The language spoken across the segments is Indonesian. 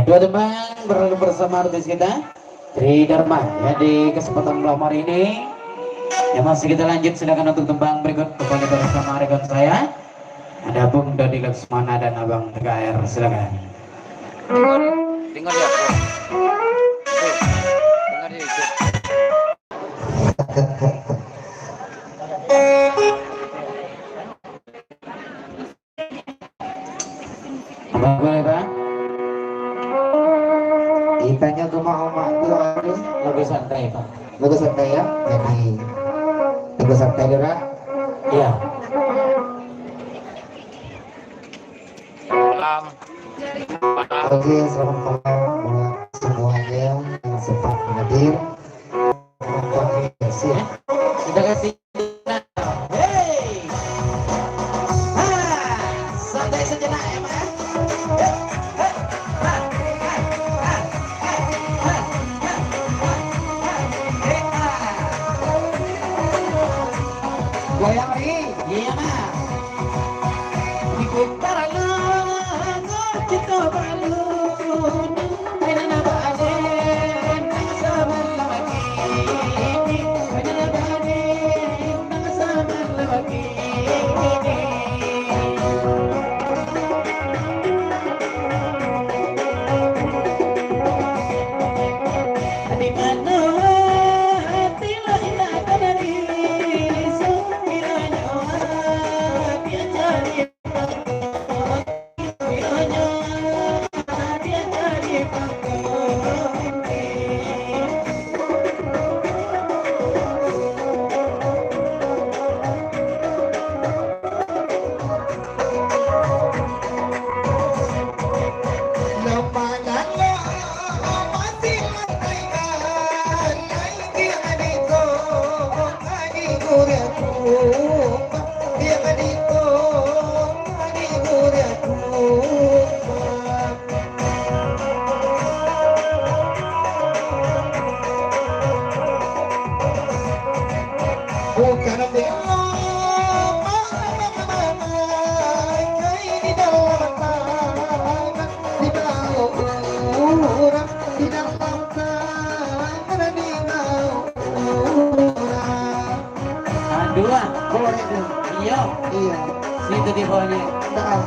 Dua teman berlalu bersama artis kita Tri Dharma ya di kesempatan malam hari ini. Ya masih kita lanjut, silakan untuk tembang berikut kembali bersama rekan saya. Ada Bung Dodi Laksmana dan Abang TKR, silakan. Tinggal di aku. Tinggal di itu. Abang boleh Pak? Ditanya ke Muhammad itu Lagu santai Pak. lagu santai ya, jadi lagu santai dulu. Iya. Malam. Oke, selamat malam buat semuanya yang sempat hadir. Terima kasih ya. Kita kasih. Hey. Santai sejenak ya Pak. Goyang lagi. Iya Mas. Diputar lu, kita perlu. Aina baden, sama lagi. Aina baden, sama lagi. Di mana hati lain akan diri sekiranya dia cari kiranya dia cari Bukan dua, boleh tuh. Iya, iya. situ di bawahnya. Nah,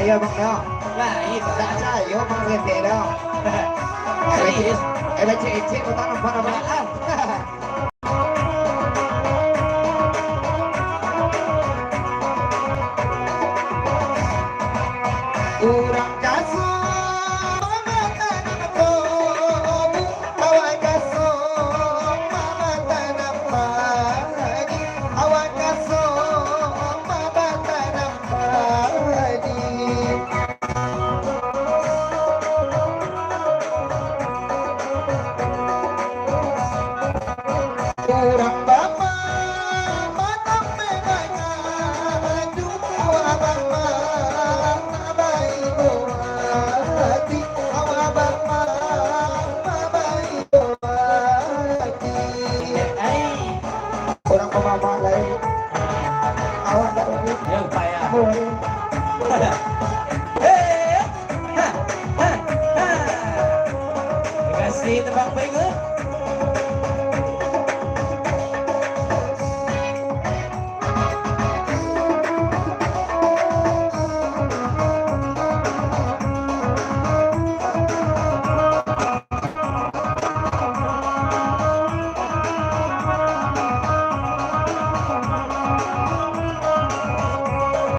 iya bang dong. Lah itu. Tak saya bang gede dong. Serius. Cek kau tanam pada maaf. Urang kaso mamatan ko awak kaso mamatan pagi awak kaso mamatan pagi urang bapa matang mengadu awak bapa orang pemama lain awak tak tahu Ya upaya. boleh Terima kasih tebang berikut.